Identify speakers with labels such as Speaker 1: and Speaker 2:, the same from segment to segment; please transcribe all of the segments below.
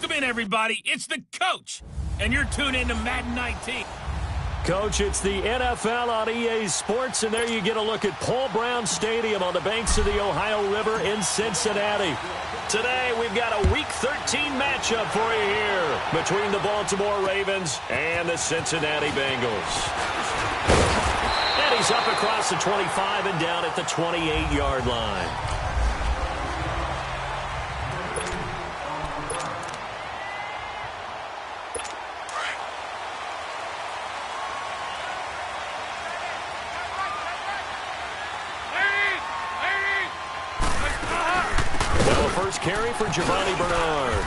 Speaker 1: Welcome in, everybody. It's the coach, and you're tuned in to Madden 19.
Speaker 2: Coach, it's the NFL on EA Sports, and there you get a look at Paul Brown Stadium on the banks of the Ohio River in Cincinnati. Today, we've got a Week 13 matchup for you here between the Baltimore Ravens and the Cincinnati Bengals. And he's up across the 25 and down at the 28-yard line. First carry for Giovanni Bernard.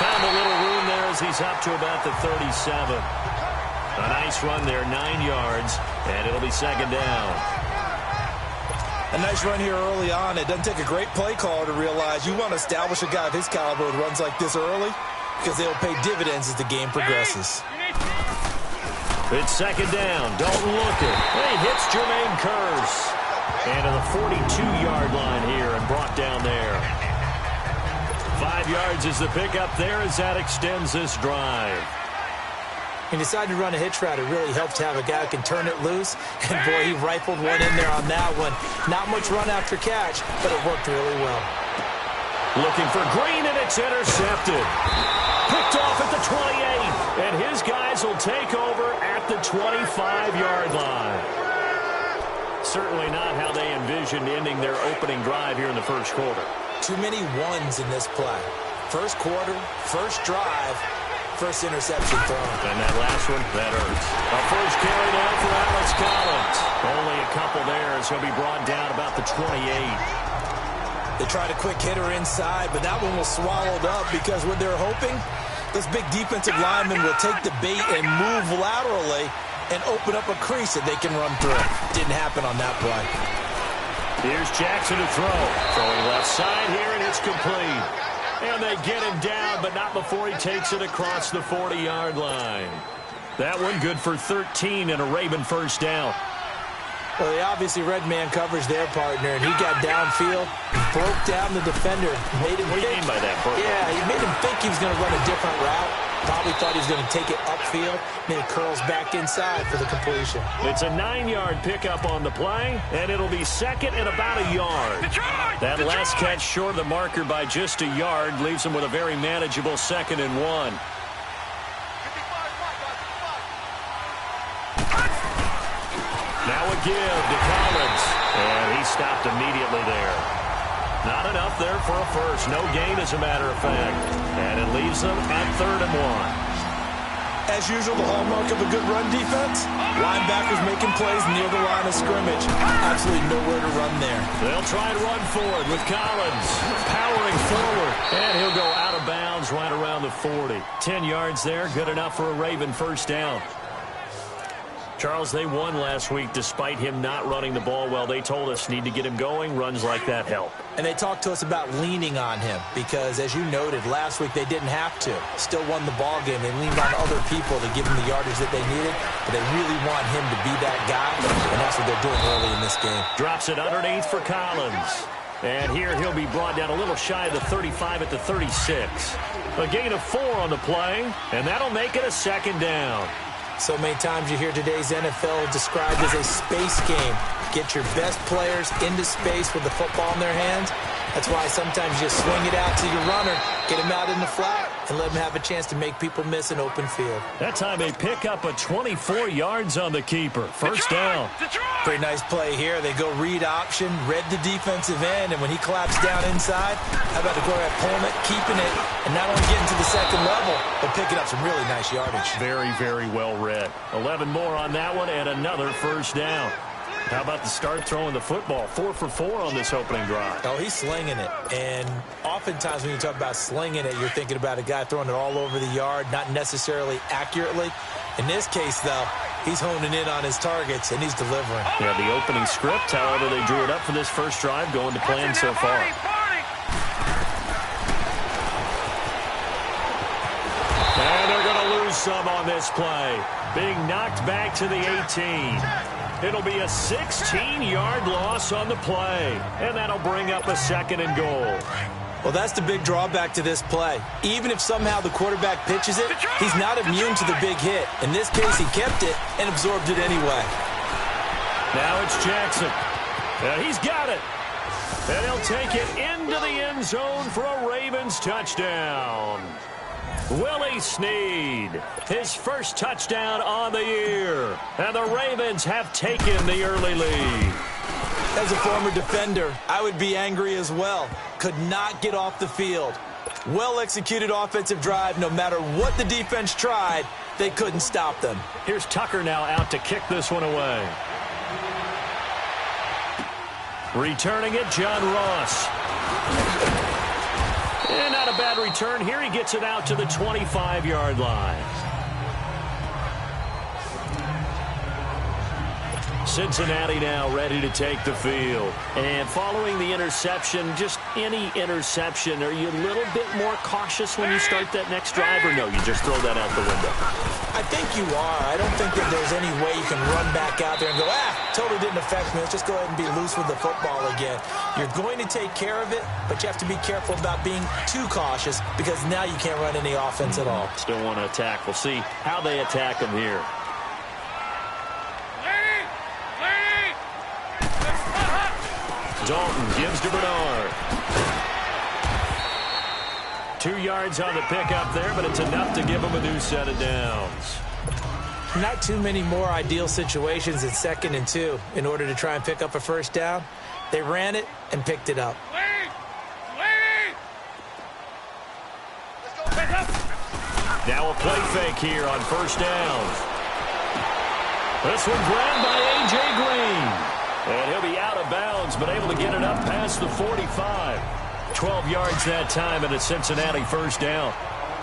Speaker 2: Found a little room there as he's up to about the 37. A nice run there, 9 yards, and it'll be second down.
Speaker 3: A nice run here early on. It doesn't take a great play caller to realize you want to establish a guy of his caliber with runs like this early because they'll pay dividends as the game progresses.
Speaker 2: It's second down. Dalton look it. He hits Jermaine Kearse. And to the 42-yard line here and brought down there. 5 yards is the pickup there as that extends this drive.
Speaker 4: He decided to run a hitch route. It really helps to have a guy who can turn it loose. And, boy, he rifled one in there on that one. Not much run after catch, but it worked really well.
Speaker 2: Looking for Green, and it's intercepted. Picked off at the 28. And his guys will take over at the 25-yard line. Certainly not how they envisioned ending their opening drive here in the first quarter.
Speaker 3: Too many ones in this play. First quarter, first drive, first interception thrown.
Speaker 2: And that last one, that hurts. A first carry now for Alex Collins. Only a couple there as he'll be brought down about the 28.
Speaker 3: They tried a quick hitter inside, but that one was swallowed up because what they're hoping, this big defensive lineman will take the bait and move laterally and open up a crease that they can run through. Didn't happen on that play.
Speaker 2: Here's Jackson to throw. Throwing left side here, and it's complete. And they get him down, but not before he takes it across the 40-yard line. That one good for 13 and a Raven first down.
Speaker 4: Well, they obviously red man coverage their partner, and he got downfield, broke down the defender, made him
Speaker 2: What do you mean by that?
Speaker 4: Yeah, he made him think he was going to run a different route. Probably thought he was going to take it upfield, then he curls back inside for the completion.
Speaker 2: It's a 9-yard pickup on the play, and it'll be second and about a yard. That last catch short of the marker by just a yard leaves him with a very manageable 2nd and 1. Now a give to Collins, and he stopped immediately there. Not enough there for a first. No gain, as a matter of fact. And it leaves them at 3rd and 1.
Speaker 3: As usual, the hallmark of a good run defense, linebackers making plays near the line of scrimmage. Absolutely nowhere to run there.
Speaker 2: They'll try and run forward with Collins powering forward. And he'll go out of bounds right around the 40. 10 yards there, good enough for a Raven first down. Charles, they won last week despite him not running the ball well. They told us need to get him going. Runs like that help.
Speaker 4: And they talked to us about leaning on him because, as you noted, last week they didn't have to. Still won the ball game. They leaned on other people to give him the yardage that they needed, but they really want him to be that guy, and that's what they're doing early in this game.
Speaker 2: Drops it underneath for Collins. And here he'll be brought down a little shy of the 35 at the 36. A gain of 4 on the play, and that'll make it a second down.
Speaker 4: So many times you hear today's NFL described as a space game. Get your best players into space with the football in their hands. That's why sometimes you swing it out to your runner, get him out in the flat, and let him have a chance to make people miss an open field.
Speaker 2: That time they pick up a 24 yards on the keeper. First down.
Speaker 3: Pretty nice play here. They go read option, read the defensive end, and when he collapsed down inside, how about the quarterback pulling it, keeping it, and not only getting to the second level, but picking up some really nice yardage.
Speaker 2: Very, very well read. 11 more on that one and another first down. How about the start throwing the football? 4 for 4 on this opening drive.
Speaker 4: Oh, he's slinging it. And oftentimes when you talk about slinging it, you're thinking about a guy throwing it all over the yard, not necessarily accurately. In this case, though, he's honing in on his targets, and he's delivering.
Speaker 2: Yeah, the opening script, however, they drew it up for this first drive, going to plan so far. And they're going to lose some on this play. Being knocked back to the 18. It'll be a 16-yard loss on the play, and that'll bring up a 2nd and goal.
Speaker 4: Well, that's the big drawback to this play. Even if somehow the quarterback pitches it, he's not immune to the big hit. In this case, he kept it and absorbed it anyway.
Speaker 2: Now it's Jackson. And he's got it. And he'll take it into the end zone for a Ravens touchdown. Willie Snead, his first touchdown on the year. And the Ravens have taken the early lead.
Speaker 4: As a former defender, I would be angry as well. Could not get off the field. Well-executed offensive drive. No matter what the defense tried, they couldn't stop them.
Speaker 2: Here's Tucker now out to kick this one away. Returning it, John Ross. And not a bad return here. He gets it out to the 25-yard line. Cincinnati now ready to take the field. And following the interception, just any interception, are you a little bit more cautious when you start that next drive, or no, you just throw that out the window?
Speaker 4: I think you are. I don't think that there's any way you can run back out there and go, totally didn't affect me. Let's just go ahead and be loose with the football again. You're going to take care of it, but you have to be careful about being too cautious because now you can't run any offense at all.
Speaker 2: Still want to attack. We'll see how they attack them here. Dalton gives to Bernard. 2 yards on the pickup there, but it's enough to give him a new set of downs.
Speaker 4: Not too many more ideal situations in 2nd and 2 in order to try and pick up a first down. They ran it and picked it up.
Speaker 2: Now a play fake here on first down. This one grabbed by A.J. Green. And he'll be out of bounds, but able to get it up past the 45. 12 yards that time, and a Cincinnati first down.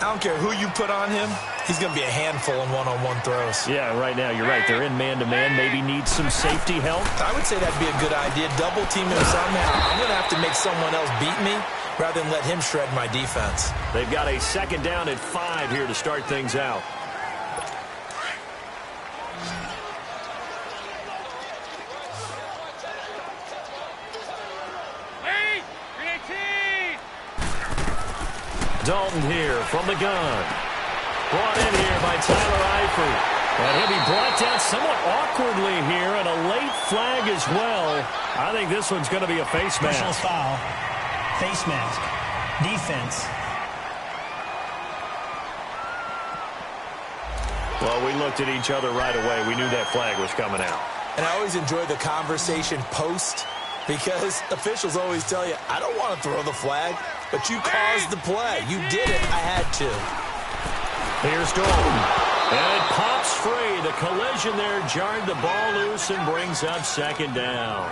Speaker 4: I don't care who you put on him. He's going to be a handful in one-on-one throws.
Speaker 2: Yeah, right now, you're right. They're in man-to-man. Maybe needs some safety help.
Speaker 4: I would say that'd be a good idea. Double team him somehow. I'm going to have to make someone else beat me rather than let him shred my defense.
Speaker 2: They've got a 2nd down at 5 here to start things out. Dalton here from the gun. Brought in here by Tyler Eifert. And he'll be brought down somewhat awkwardly here, and a late flag as well. I think this one's going to be a face mask.
Speaker 5: Personal foul. Face mask. Defense.
Speaker 2: Well, we looked at each other right away. We knew that flag was coming out.
Speaker 4: And I always enjoy the conversation post because officials always tell you, I don't want to throw the flag. But you caused the play. You did it. I had to.
Speaker 2: Here's Dalton. And it pops free. The collision there jarred the ball loose and brings up 2nd down.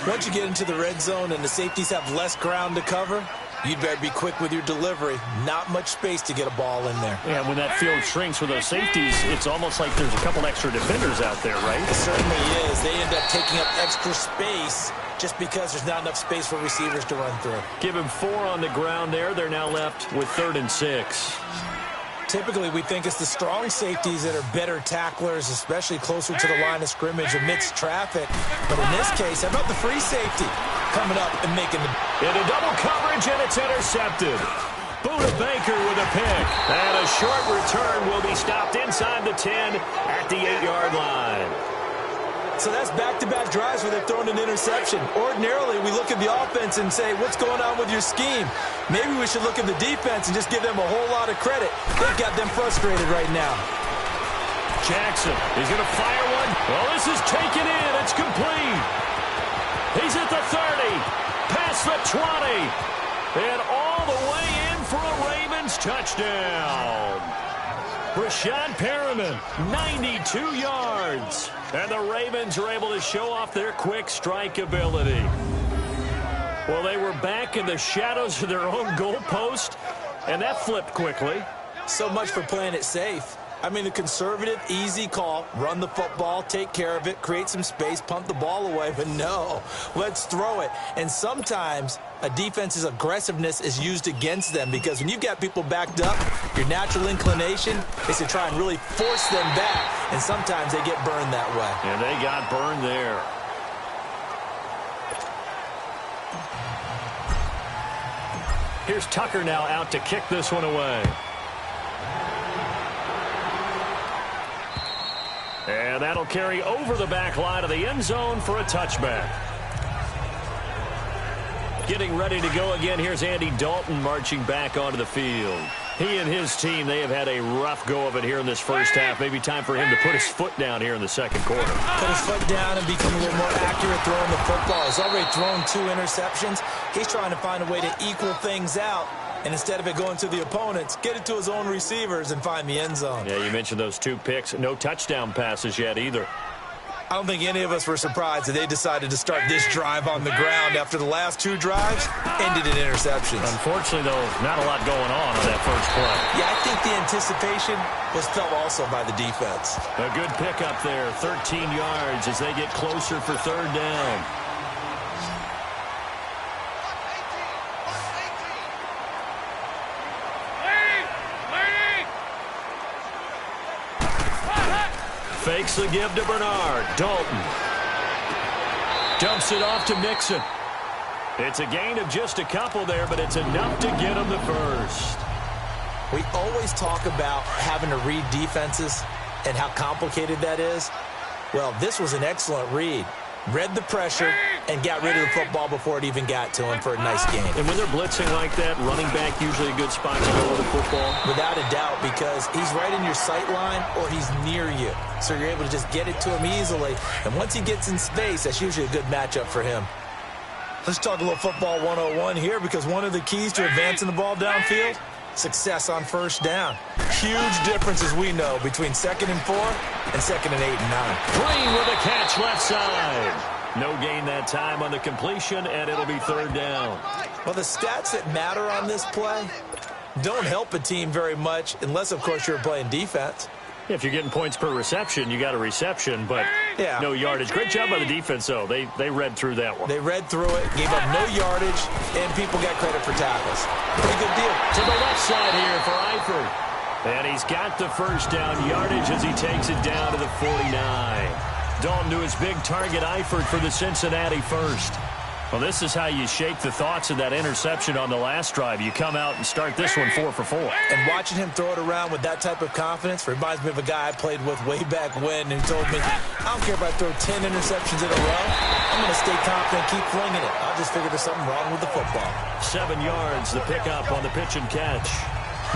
Speaker 4: Once you get into the red zone and the safeties have less ground to cover, you'd better be quick with your delivery. Not much space to get a ball in there.
Speaker 2: Yeah, when that field shrinks with those safeties, it's almost like there's a couple extra defenders out there, right?
Speaker 4: It certainly is. They end up taking up extra space just because there's not enough space for receivers to run through.
Speaker 2: Give him 4 on the ground there. They're now left with 3rd and 6.
Speaker 4: Typically, we think it's the strong safeties that are better tacklers, especially closer to the line of scrimmage amidst traffic. But in this case, how about the free safety coming up and making the...
Speaker 2: Into double coverage, and it's intercepted. Buda Baker with a pick. And a short return will be stopped inside the 10 at the 8-yard line.
Speaker 4: So that's back-to-back drives where they've thrown an interception. Ordinarily, we look at the offense and say, what's going on with your scheme? Maybe we should look at the defense and just give them a whole lot of credit. They've got them frustrated right now.
Speaker 2: Jackson, he's going to fire one. Well, this is taken in. It's complete. He's at the 30, past the 20, and all the way in for a Ravens touchdown. Rashad Perriman, 92 yards. And the Ravens are able to show off their quick strike ability. Well, they were back in the shadows of their own goalpost, and that flipped quickly.
Speaker 4: So much for playing it safe. I mean, the conservative, easy call, run the football, take care of it, create some space, pump the ball away. But no, let's throw it. And sometimes a defense's aggressiveness is used against them because when you've got people backed up, your natural inclination is to try and really force them back. And sometimes they get burned that way.
Speaker 2: And they got burned there. Here's Tucker now out to kick this one away. And that'll carry over the back line of the end zone for a touchback. Getting ready to go again. Here's Andy Dalton marching back onto the field. He and his team, they have had a rough go of it here in this first half. Maybe time for him to put his foot down here in the second quarter.
Speaker 4: Put his foot down and become a little more accurate throwing the football. He's already thrown 2 interceptions. He's trying to find a way to equal things out. And instead of it going to the opponents, get it to his own receivers and find the end zone.
Speaker 2: Yeah, you mentioned those 2 picks. No touchdown passes yet either.
Speaker 4: I don't think any of us were surprised that they decided to start this drive on the ground after the last 2 drives ended in interceptions.
Speaker 2: Unfortunately, though, not a lot going on that first play.
Speaker 4: Yeah, I think the anticipation was felt also by the defense.
Speaker 2: A good pickup there, 13 yards as they get closer for third down. Fakes the give to Bernard. Dalton dumps it off to Mixon. It's a gain of just a couple there, but it's enough to get him the first.
Speaker 4: We always talk about having to read defenses and how complicated that is. Well, this was an excellent read. Read the pressure and got rid of the football before it even got to him for a nice gain.
Speaker 2: And when they're blitzing like that, running back usually a good spot to go with the football?
Speaker 4: Without a doubt, because he's right in your sight line or he's near you. So you're able to just get it to him easily. And once he gets in space, that's usually a good matchup for him. Let's talk a little football 101 here, because one of the keys to advancing the ball downfield, success on first down. Huge difference, as we know, between 2nd and 4 and 2nd and 8 and 9.
Speaker 2: Green with a catch left side. No gain that time on the completion, and it'll be third down.
Speaker 4: Well, the stats that matter on this play don't help a team very much unless, of course, you're playing defense.
Speaker 2: If you're getting points per reception, you got a reception, but no yardage. Great job by the defense, though. They read through that one.
Speaker 4: They read through it, gave up no yardage, and people got credit for tackles. Pretty good deal.
Speaker 2: To the left side here for Eifert. And he's got the first down yardage as he takes it down to the 49. Dalton to his big target, Eifert, for the Cincinnati first. Well, this is how you shake the thoughts of that interception on the last drive. You come out and start this one 4 for 4.
Speaker 4: And watching him throw it around with that type of confidence reminds me of a guy I played with way back when who told me, I don't care if I throw 10 interceptions in a row. I'm going to stay confident and keep flinging it. I'll just figure there's something wrong with the football.
Speaker 2: 7 yards, the pickup on the pitch and catch.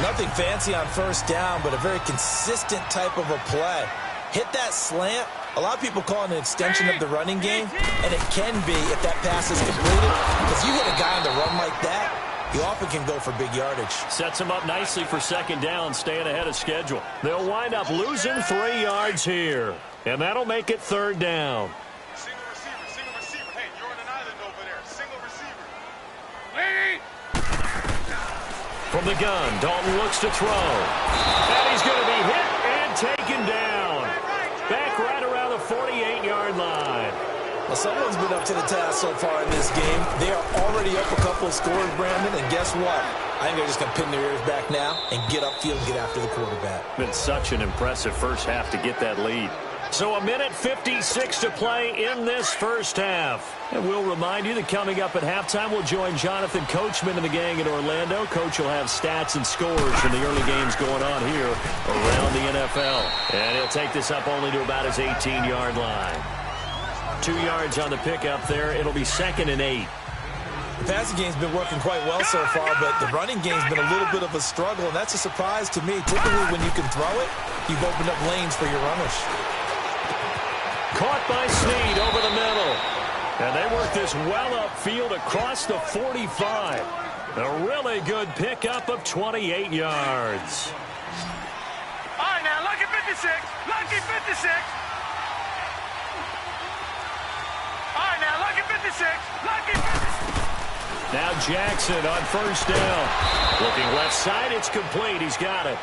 Speaker 4: Nothing fancy on first down, but a very consistent type of a play. Hit that slant. A lot of people call it an extension of the running game, and it can be if that pass is completed, because you hit a guy on the run like that, you often can go for big yardage.
Speaker 2: Sets him up nicely for second down, staying ahead of schedule. They'll wind up losing 3 yards here, and that'll make it third down.
Speaker 6: Single receiver. Hey, you're on an island over there. Single receiver. Wait!
Speaker 2: From the gun, Dalton looks to throw. And he's going to be hit and taken down. Back right around the 48-yard line.
Speaker 4: Well, someone's been up to the task so far in this game. They are already up a couple of scores, Brandon, and guess what? I think they're just going to pin their ears back now and get upfield and get after the quarterback.
Speaker 2: Been such an impressive first half to get that lead. So 1:56 to play in this first half. And we'll remind you that coming up at halftime, we'll join Jonathan Coachman and the gang in Orlando. Coach will have stats and scores from the early games going on here around the NFL. And he'll take this up only to about his 18-yard line. 2 yards on the pickup there. It'll be 2nd and 8.
Speaker 4: The passing game's been working quite well so far, but the running game's been a little bit of a struggle, and that's a surprise to me. Typically, when you can throw it, you've opened up lanes for your runners.
Speaker 2: Caught by Snead over the middle. And they work this well upfield across the 45. A really good pickup of 28 yards.
Speaker 6: All right, now, lucky 56. Lucky 56. All right, now, lucky 56. Lucky 56.
Speaker 2: Now Jackson on first down. Looking left side, it's complete. He's got it.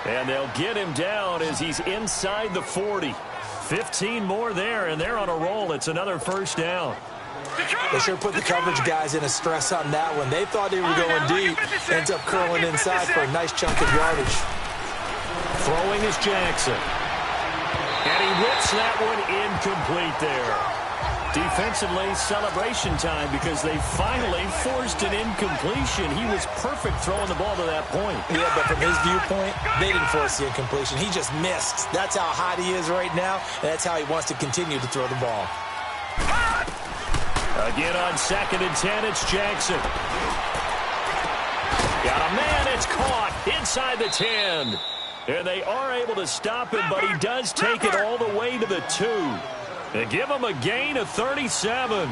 Speaker 2: And they'll get him down as he's inside the 40. 15 more there, and they're on a roll. It's another first down.
Speaker 4: They sure put the coverage guys in a stress on that one. They thought they were going deep. Ends up curling inside for a nice chunk of yardage.
Speaker 2: Throwing is Jackson. And he whips that one incomplete there. Defensively, celebration time because they finally forced an incompletion. He was perfect throwing the ball to that point.
Speaker 4: Yeah, but from his viewpoint, they didn't force the incompletion. He just missed. That's how hot he is right now, and that's how he wants to continue to throw the ball.
Speaker 2: Again on 2nd and 10, it's Jackson. Got a man, it's caught inside the 10. And they are able to stop him, but he does take it all the way to the 2. And give him a gain of 37.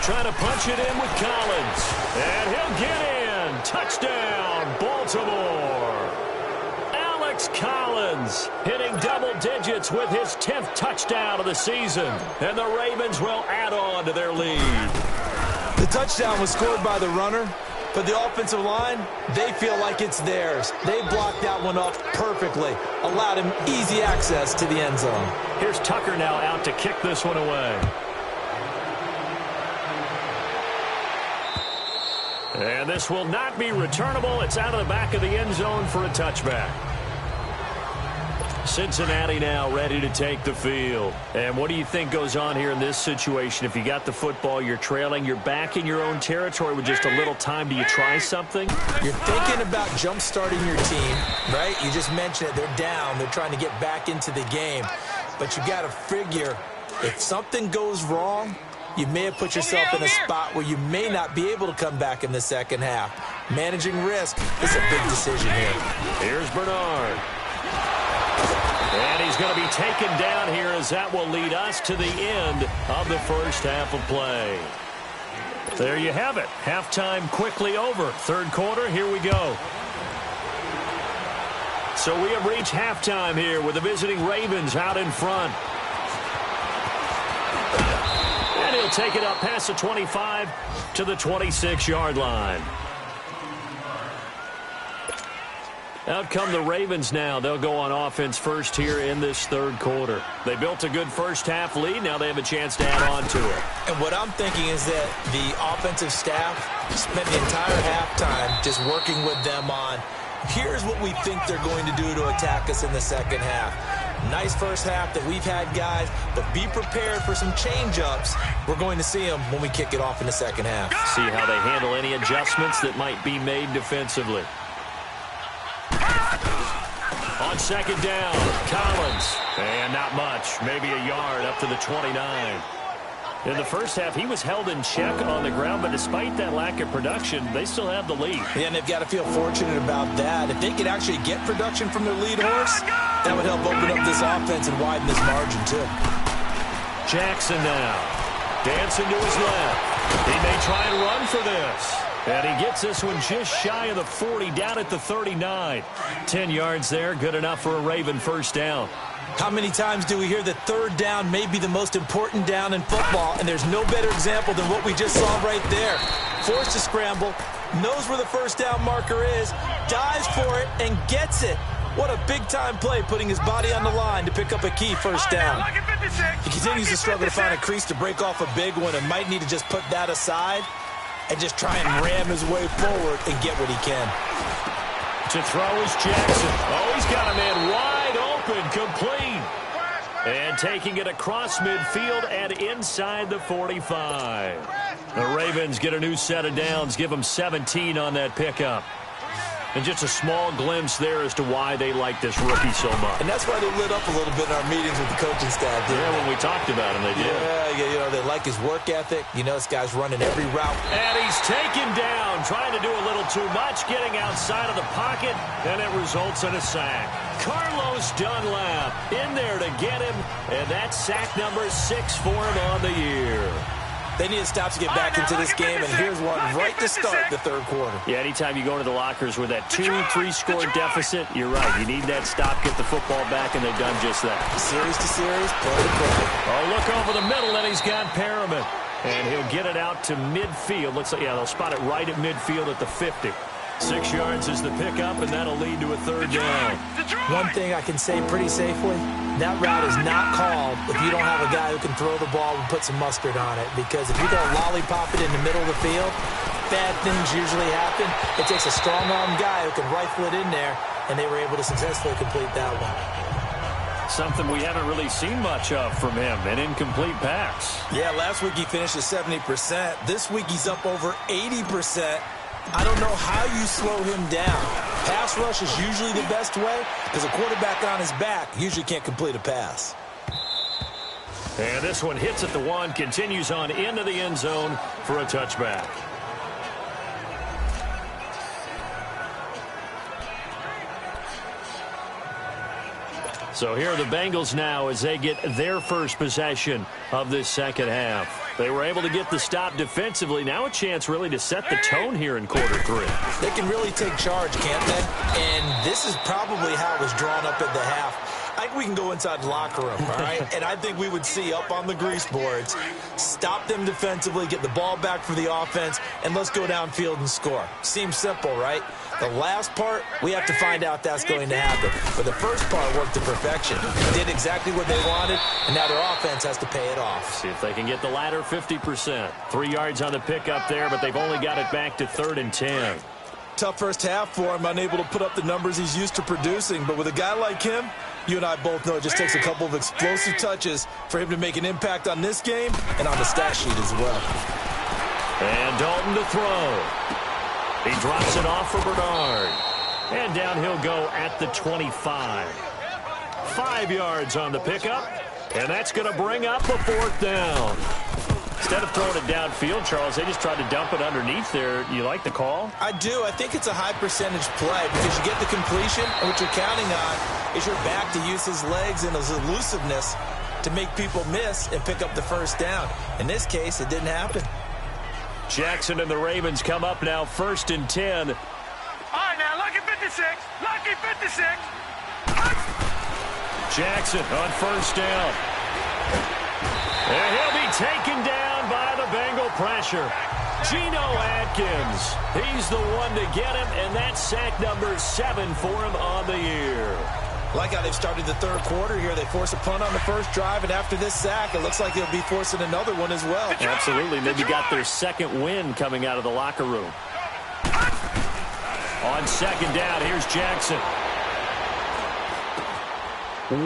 Speaker 2: Trying to punch it in with Collins. And he'll get in. Touchdown, Baltimore. Alex Collins hitting double digits with his 10th touchdown of the season. And the Ravens will add on to their lead.
Speaker 4: The touchdown was scored by the runner. But the offensive line, they feel like it's theirs. They blocked that one off perfectly, allowed him easy access to the end zone.
Speaker 2: Here's Tucker now out to kick this one away. And this will not be returnable. It's out of the back of the end zone for a touchback. Cincinnati now ready to take the field. And what do you think goes on here in this situation? If you got the football, you're trailing, you're back in your own territory with just a little time. Do you try something?
Speaker 4: You're thinking about jump-starting your team, right? You just mentioned it. They're down. They're trying to get back into the game. But you got to figure if something goes wrong, you may have put yourself in a spot where you may not be able to come back in the second half. Managing risk is a big decision here.
Speaker 2: Here's Bernard. And he's going to be taken down here as that will lead us to the end of the first half of play. There you have it. Halftime quickly over. Third quarter, here we go. So we have reached halftime here with the visiting Ravens out in front. And he'll take it up past the 25 to the 26-yard line. Out come the Ravens now. They'll go on offense first here in this third quarter. They built a good first half lead. Now they have a chance to add on to it.
Speaker 4: And what I'm thinking is that the offensive staff spent the entire halftime just working with them on, here's what we think they're going to do to attack us in the second half. Nice first half that we've had, guys, but be prepared for some change-ups. We're going to see them when we kick it off in the second half.
Speaker 2: See how they handle any adjustments that might be made defensively. On second down, Collins. And not much, maybe a yard up to the 29. In the first half, he was held in check on the ground, but despite that lack of production, they still have the lead.
Speaker 4: Yeah, and they've got to feel fortunate about that. If they could actually get production from their lead horse, that would help open up this offense and widen this margin, too.
Speaker 2: Jackson now. Dancing to his left. He may try and run for this. And he gets this one just shy of the 40, down at the 39. 10 yards there, good enough for a Raven first down.
Speaker 4: How many times do we hear that third down may be the most important down in football, and there's no better example than what we just saw right there. Forced to scramble, knows where the first down marker is, dives for it, and gets it. What a big-time play, putting his body on the line to pick up a key first down. He continues to struggle to find a crease to break off a big one and might need to just put that aside and just try and ram his way forward and get what he can.
Speaker 2: To throw is Jackson. Oh, he's got a man wide open, complete. And taking it across midfield and inside the 45. The Ravens get a new set of downs, give them 17 on that pickup. And just a small glimpse there as to why they like this rookie so much.
Speaker 4: And that's why they lit up a little bit in our meetings with the coaching staff.
Speaker 2: Yeah, when we talked about him, they did.
Speaker 4: Yeah, you know, they like his work ethic. You know, this guy's running every route.
Speaker 2: And he's taken down, trying to do a little too much, getting outside of the pocket, and it results in a sack. Carlos Dunlap in there to get him, and that's sack number 6 for him on the year.
Speaker 4: They need to stop to get back into this game, and here's one right to start the third quarter.
Speaker 2: Yeah, anytime you go into the lockers with that 2-3-score deficit, you're right. You need that stop, get the football back, and they've done just that.
Speaker 4: Series to series, play to play.
Speaker 2: Oh, look over the middle, and he's got Perriman. And he'll get it out to midfield. Looks like, yeah, they'll spot it right at midfield at the 50. 6 yards is the pickup, and that'll lead to a third down.
Speaker 4: One thing I can say pretty safely, that route is not called if you don't have a guy who can throw the ball and put some mustard on it. Because if you go lollipop it in the middle of the field, bad things usually happen. It takes a strong-arm guy who can rifle it in there and they were able to successfully complete that one.
Speaker 2: Something we haven't really seen much of from him, an incomplete pass.
Speaker 3: Yeah, last week he finished at 70%. This week he's up over 80%. I don't know how you slow him down. Pass rush is usually the best way because a quarterback on his back usually can't complete a pass.
Speaker 2: And this one hits at the 1, continues on into the end zone for a touchback. So here are the Bengals now as they get their first possession of this second half. They were able to get the stop defensively. Now a chance really to set the tone here in quarter 3.
Speaker 3: They can really take charge, can't they? And this is probably how it was drawn up at the half. I think we can go inside the locker room, all right? And I think we would see up on the grease boards, stop them defensively, get the ball back for the offense, and let's go downfield and score. Seems simple, right? The last part, we have to find out that's going to happen. But the first part worked to perfection. Did exactly what they wanted, and now their offense has to pay it off.
Speaker 2: See if they can get the latter 50%. 3 yards on the pickup there, but they've only got it back to 3rd and 10.
Speaker 3: Tough first half for him, unable to put up the numbers he's used to producing. But with a guy like him, you and I both know it just takes a couple of explosive touches for him to make an impact on this game and on the stat sheet as well.
Speaker 2: And Dalton to throw. He drops it off for Bernard. And down he'll go at the 25. 5 yards on the pickup. And that's going to bring up a 4th down. Instead of throwing it downfield, Charles, they just tried to dump it underneath there. You like the call?
Speaker 3: I do. I think it's a high-percentage play because you get the completion, and what you're counting on is your back to use his legs and his elusiveness to make people miss and pick up the first down. In this case, it didn't happen.
Speaker 2: Jackson and the Ravens come up now 1st and 10.
Speaker 6: All right, now, lucky 56. Lucky 56.
Speaker 2: Jackson on 1st down. And he'll be taken down by the Bengal pressure. Geno Atkins. He's the one to get him, and that's sack number 7 for him on the year.
Speaker 3: Like how they've started the 3rd quarter here. They force a punt on the first drive, and after this sack, it looks like they'll be forcing another one as well.
Speaker 2: Absolutely. Maybe got their 2nd win coming out of the locker room. On 2nd down, here's Jackson.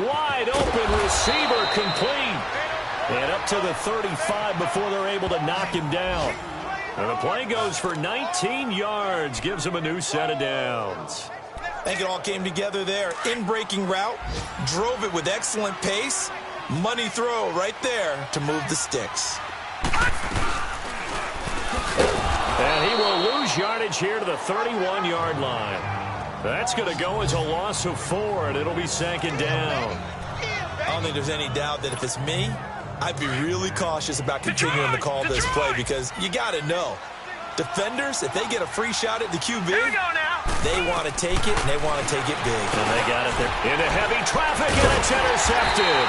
Speaker 2: Wide open receiver complete. And up to the 35 before they're able to knock him down. And the play goes for 19 yards. Gives him a new set of downs.
Speaker 3: I think it all came together there. In-breaking route. Drove it with excellent pace. Money throw right there to move the sticks.
Speaker 2: And he will lose yardage here to the 31-yard line. That's going to go as a loss of 4, and it'll be 2nd down.
Speaker 3: I don't think there's any doubt that if it's me, I'd be really cautious about continuing to call this play because you got to know. Defenders, if they get a free shot at the QB, they want to take it, and they want to take it big.
Speaker 2: And they got it there. Into heavy traffic, and it's intercepted.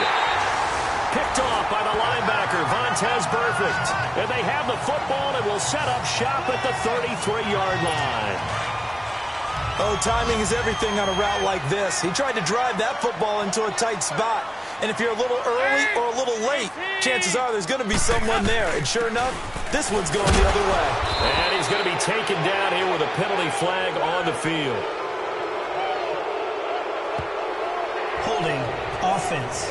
Speaker 2: Picked off by the linebacker, Vontaze Burfict. And they have the football and will set up shop at the 33-yard line.
Speaker 3: Oh, timing is everything on a route like this. He tried to drive that football into a tight spot. And if you're a little early or a little late, chances are there's going to be someone there. And sure enough, this one's going the other way.
Speaker 2: And he's going to be taken down here with a penalty flag on the field.
Speaker 5: Holding offense.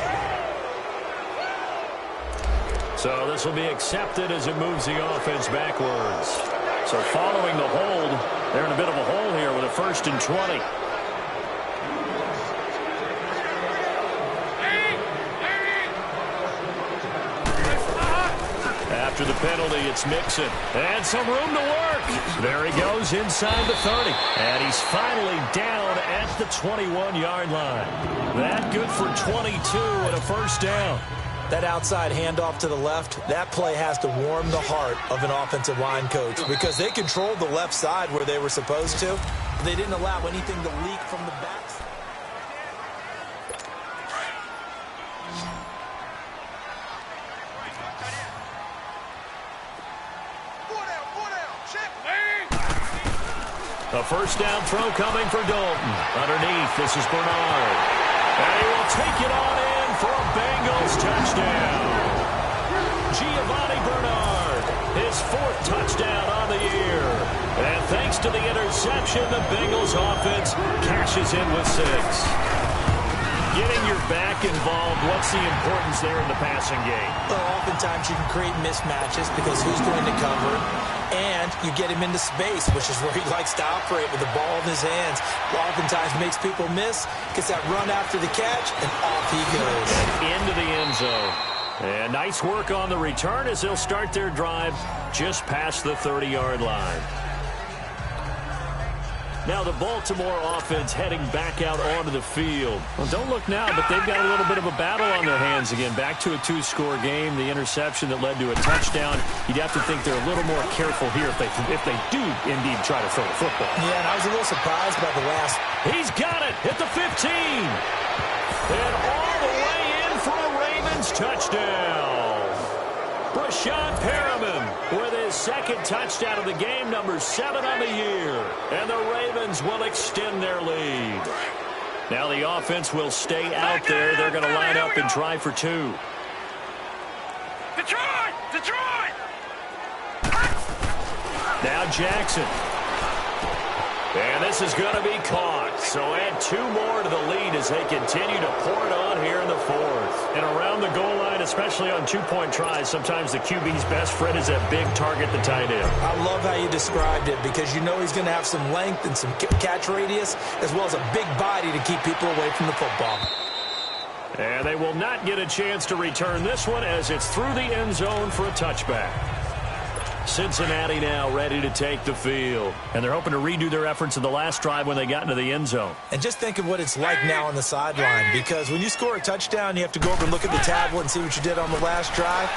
Speaker 2: So this will be accepted as it moves the offense backwards. So following the hold, they're in a bit of a hole here with a 1st and 20. After the penalty, it's Mixon. And some room to work. There he goes inside the 30. And he's finally down at the 21-yard line. That good for 22 and a 1st down.
Speaker 3: That outside handoff to the left, that play has to warm the heart of an offensive line coach because they controlled the left side where they were supposed to. They didn't allow anything to leak from the back.
Speaker 2: A 1st down throw coming for Dalton. Underneath, this is Bernard. And he will take it on in for a Bengals touchdown. Giovanni Bernard, his 4th touchdown on the year. And thanks to the interception. The Bengals offense cashes in with 6. Getting your back involved, what's the importance there in the passing game?
Speaker 4: Well, oftentimes you can create mismatches because who's going to cover, and you get him into space, which is where he likes to operate with the ball in his hands. Oftentimes makes people miss, gets that run after the catch, and off he goes.
Speaker 2: Into the end zone. And nice work on the return as they'll start their drive just past the 30-yard line. Now the Baltimore offense heading back out onto the field. Well, don't look now, but they've got a little bit of a battle on their hands again. Back to a 2-score game. The interception that led to a touchdown. You'd have to think they're a little more careful here if they do indeed try to throw the football.
Speaker 4: Yeah, and I was a little surprised by the last.
Speaker 2: He's got it at the 15. And all the way in for a Ravens touchdown. Brashad Perriman with his second touchdown of the game, number 7 on the year. And the Ravens will extend their lead. Now the offense will stay out there. They're going to line up and try for 2.
Speaker 6: Detroit! Detroit!
Speaker 2: Now Jackson. And this is going to be caught. So add 2 more to the lead as they continue to pour it on here in the 4th. And around the goal line, especially on 2-point tries, sometimes the QB's best friend is that big target, the tight end.
Speaker 4: I love how you described it because you know he's going to have some length and some catch radius as well as a big body to keep people away from the football.
Speaker 2: And they will not get a chance to return this one as it's through the end zone for a touchback. Cincinnati now ready to take the field. And they're hoping to redo their efforts in the last drive when they got into the end zone.
Speaker 4: And just think of what it's like now on the sideline, because when you score a touchdown, you have to go over and look at the tablet and see what you did on the last drive.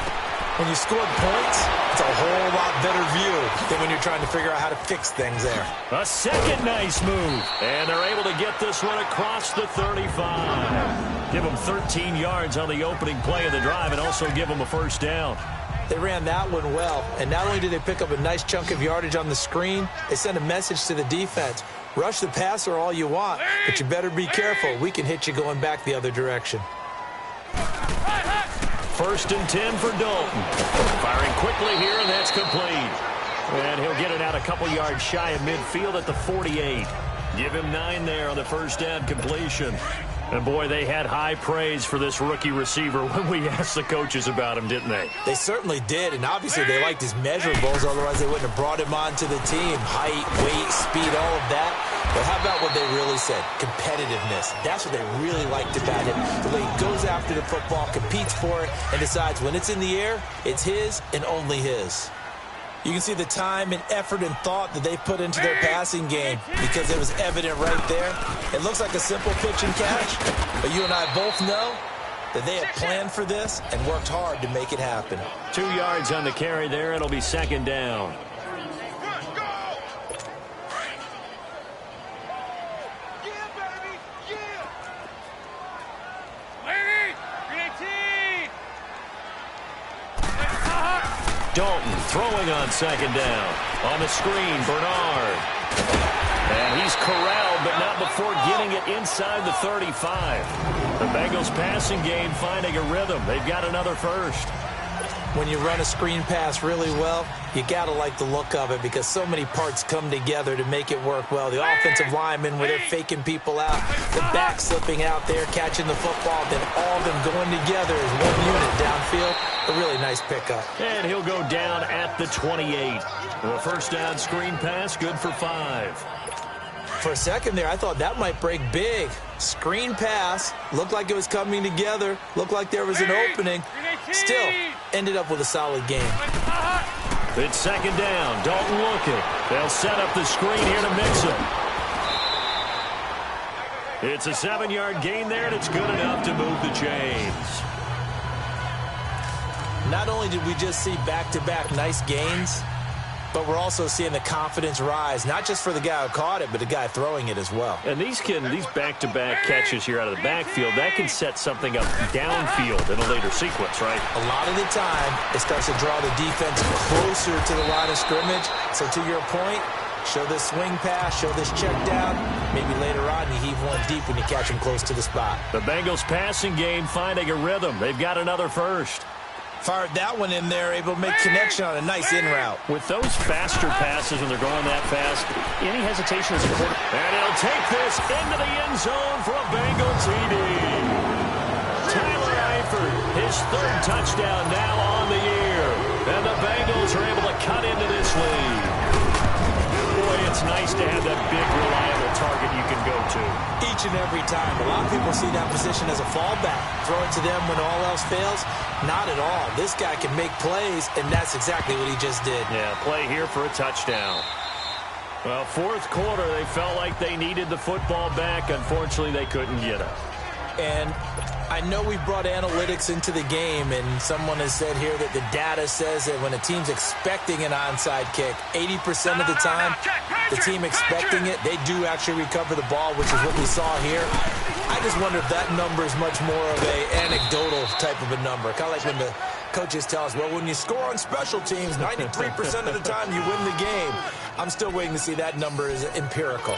Speaker 4: When you scored points, it's a whole lot better view than when you're trying to figure out how to fix things there.
Speaker 2: A second nice move. And they're able to get this one across the 35. Give them 13 yards on the opening play of the drive and also give them a first down.
Speaker 4: They ran that one well, and not only did they pick up a nice chunk of yardage on the screen, they sent a message to the defense. Rush the passer all you want, but you better be careful. We can hit you going back the other direction.
Speaker 2: 1st and 10 for Dalton. Firing quickly here, and that's complete. And he'll get it out a couple yards shy of midfield at the 48. Give him 9 there on the first down completion. And, boy, they had high praise for this rookie receiver when we asked the coaches about him, didn't they?
Speaker 4: They certainly did, and obviously they liked his measurables, otherwise they wouldn't have brought him onto the team. Height, weight, speed, all of that. But how about what they really said? Competitiveness. That's what they really liked about him. The way he goes after the football, competes for it, and decides when it's in the air, it's his and only his. You can see the time and effort and thought that they put into their passing game because it was evident right there. It looks like a simple pitch and catch, but you and I both know that they have planned for this and worked hard to make it happen.
Speaker 2: 2 yards on the carry there. It'll be second down. Dalton throwing on second down. On the screen, Bernard. And he's corralled, but not before getting it inside the 35. The Bengals passing game finding a rhythm. They've got another first.
Speaker 4: When you run a screen pass really well, you got to like the look of it because so many parts come together to make it work well. The offensive linemen where they're faking people out, the back slipping out there, catching the football, then all of them going together as one unit downfield. A really nice pickup.
Speaker 2: And he'll go down at the 28. The first down screen pass, good for 5.
Speaker 4: For a second there, I thought that might break big. Screen pass, looked like it was coming together, looked like there was an opening. Still, ended up with a solid game.
Speaker 2: It's second down. Dalton looking. They'll set up the screen here to mix it. It's a 7-yard gain there, and it's good enough to move the chains.
Speaker 4: Not only did we just see back-to-back nice gains, but we're also seeing the confidence rise, not just for the guy who caught it, but the guy throwing it as well.
Speaker 2: And these back-to-back catches here out of the backfield, that can set something up downfield in a later sequence, right?
Speaker 4: A lot of the time, it starts to draw the defense closer to the line of scrimmage. So to your point, show this swing pass, show this check down. Maybe later on you heave one deep when you catch him close to the spot.
Speaker 2: The Bengals passing game finding a rhythm. They've got another first.
Speaker 3: Fired that one in there, able to make connection on a nice in route.
Speaker 2: With those faster passes when they're going that fast, any hesitation is a quarter. And he'll take this into the end zone for a Bengal TD. Tyler Eifert, his third touchdown now on the year. And the Bengals are able to cut into this lead. Boy, it's nice to have that big, reliable target you can go to.
Speaker 4: Each and every time. A lot of people see that position as a fallback. Throw it to them when all else fails. Not at all. This guy can make plays, and that's exactly what he just did.
Speaker 2: Yeah, play here for a touchdown. Well, fourth quarter, they felt like they needed the football back. Unfortunately, they couldn't get it.
Speaker 4: And I know we've brought analytics into the game, and someone has said here that the data says that when a team's expecting an onside kick, 80% of the time, the team expecting it, they do actually recover the ball, which is what we saw here. I just wonder if that number is much more of a anecdotal type of a number. Kind of like when the coaches tell us, well, when you score on special teams, 93% of the time you win the game. I'm still waiting to see that number is empirical.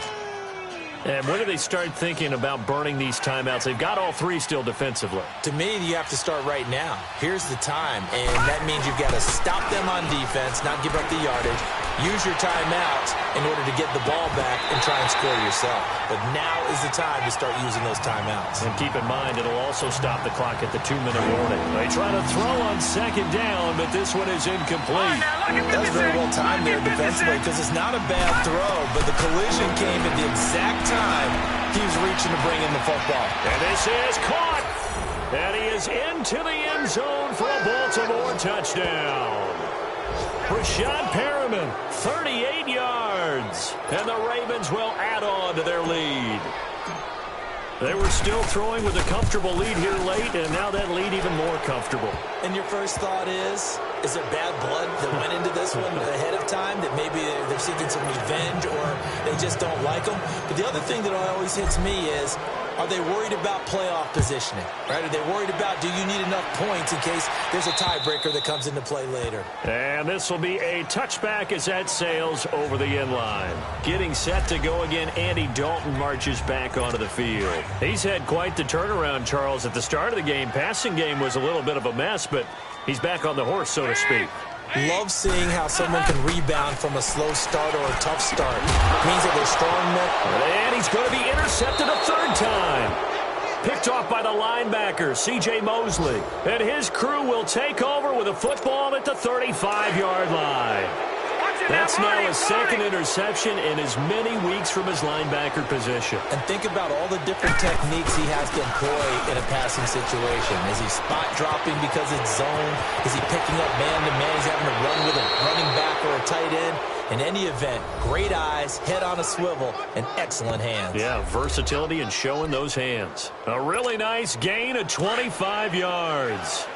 Speaker 2: And when do they start thinking about burning these timeouts? They've got all three still defensively.
Speaker 4: To me, you have to start right now. Here's the time, and that means you've got to stop them on defense, not give up the yardage, use your timeouts in order to get the ball back and try and score yourself. But now is the time to start using those timeouts.
Speaker 2: And keep in mind, it'll also stop the clock at the 2-minute warning. They try to throw on second down, but this one is incomplete.
Speaker 3: That's very well timed there defensively because it's not a bad throw, but the collision came at the exact time he was reaching to bring in the football.
Speaker 2: And this is caught. And he is into the end zone for a Baltimore touchdown. Rashad Perriman, 38 yards. And the Ravens will add on to their lead. They were still throwing with a comfortable lead here late, and now that lead even more comfortable.
Speaker 4: And your first thought is there bad blood that went into this one ahead of time, that maybe they're seeking some revenge or they just don't like them? But the other thing that always hits me is, are they worried about playoff positioning? Right? Are they worried about, do you need enough points in case there's a tiebreaker that comes into play later?
Speaker 2: And this will be a touchback as that sails over the end line. Getting set to go again, Andy Dalton marches back onto the field. He's had quite the turnaround, Charles. At the start of the game, passing game was a little bit of a mess, but he's back on the horse, so to speak.
Speaker 4: Love seeing how someone can rebound from a slow start or a tough start. It means that they're strong enough.
Speaker 2: And he's going to be intercepted a third time. Picked off by the linebacker, C.J. Mosley. And his crew will take over with a football at the 35-yard line. That's now his second interception in as many weeks from his linebacker position.
Speaker 4: And think about all the different techniques he has to employ in a passing situation. Is he spot dropping because it's zone? Is he picking up man-to-man? He's having to run with a running back or a tight end. In any event, great eyes, head on a swivel, and excellent hands.
Speaker 2: Yeah, versatility and showing those hands. A really nice gain of 25 yards.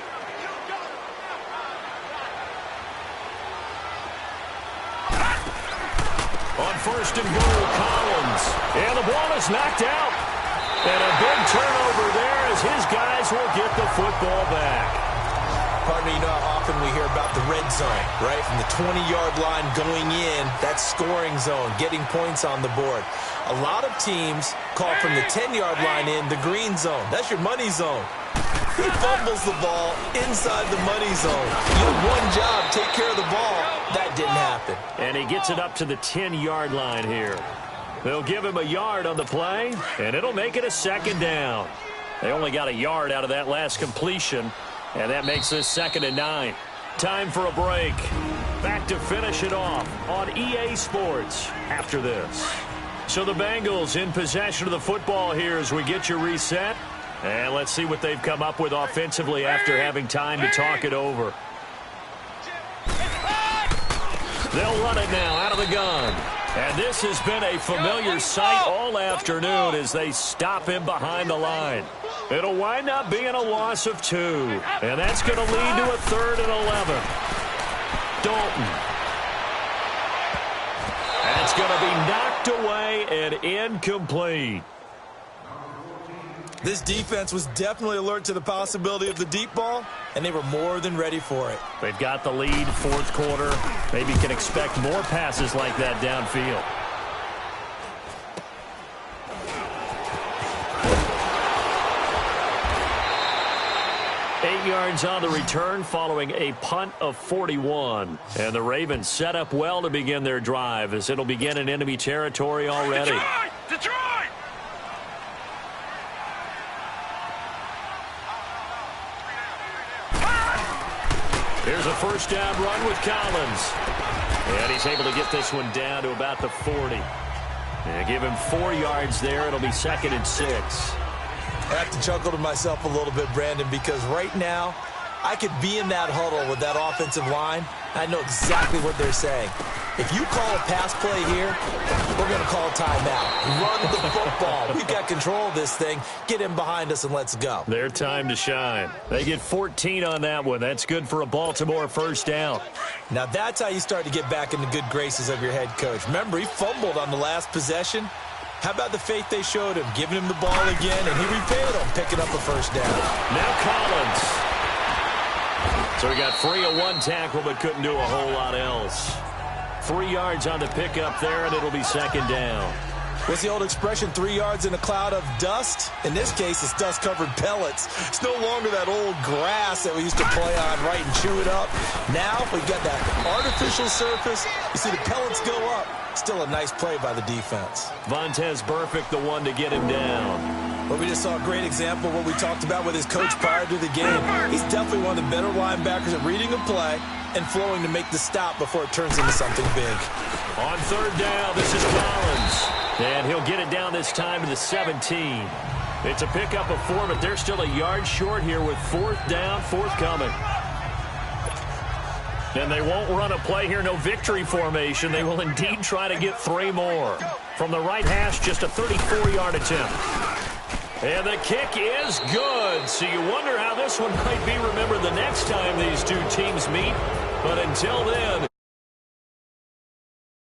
Speaker 2: On first and goal, Collins. And the ball is knocked out. And a big turnover there as his guys will get the football back.
Speaker 4: Partner, you know how often we hear about the red zone, right? From the 20-yard line going in, that scoring zone, getting points on the board. A lot of teams call from the 10-yard line in the green zone. That's your money zone. He fumbles the ball inside the money zone. You have one job, take care of the ball. That didn't happen.
Speaker 2: And he gets it up to the 10-yard line here. They'll give him a yard on the play, and it'll make it a second down. They only got a yard out of that last completion, and that makes this 2nd and 9. Time for a break. Back to finish it off on EA Sports after this. So the Bengals in possession of the football here as we get you reset. And let's see what they've come up with offensively after having time to talk it over. They'll run it now out of the gun. And this has been a familiar sight all afternoon as they stop him behind the line. It'll wind up being a loss of 2. And that's going to lead to a 3rd and 11. Dalton. That's going to be knocked away and incomplete.
Speaker 3: This defense was definitely alert to the possibility of the deep ball, and they were more than ready for it.
Speaker 2: They've got the lead, fourth quarter. Maybe can expect more passes like that downfield. yards on the return following a punt of 41. And the Ravens set up well to begin their drive as it'll begin in enemy territory already.
Speaker 6: Detroit!
Speaker 2: Here's a first down run with Collins. And he's able to get this one down to about the 40. And give him 4 yards there. It'll be 2nd and 6.
Speaker 3: I have to chuckle to myself a little bit, Brandon, because right now I could be in that huddle with that offensive line. I know exactly what they're saying. If you call a pass play here, we're going to call a timeout. Run the football. We've got control of this thing. Get him behind us and let's go.
Speaker 2: Their time to shine. They get 14 on that one. That's good for a Baltimore first down.
Speaker 3: Now that's how you start to get back in the good graces of your head coach. Remember, he fumbled on the last possession. How about the faith they showed him, giving him the ball again, and he repaid them, picking up a first down.
Speaker 2: Now Collins. So he got free of 1 tackle, but couldn't do a whole lot else. 3 yards on the pickup there, and it'll be 2nd down.
Speaker 3: What's the old expression, 3 yards in a cloud of dust? In this case, it's dust-covered pellets. It's no longer that old grass that we used to play on, right, and chew it up. Now we've got that artificial surface. You see the pellets go up. Still a nice play by the defense.
Speaker 2: Vontez Burfict, the one to get him down.
Speaker 3: Well, we just saw a great example of what we talked about with his coach prior to the game. He's definitely one of the better linebackers at reading a play and flowing to make the stop before it turns into something big.
Speaker 2: On 3rd down, this is Collins. And he'll get it down this time to the 17. It's a pickup of 4, but they're still a yard short here with 4th down, forthcoming. And they won't run a play here, no victory formation. They will indeed try to get 3 more. From the right hash, just a 34-yard attempt. And the kick is good. So you wonder how this one might be remembered the next time these two teams meet. But until then,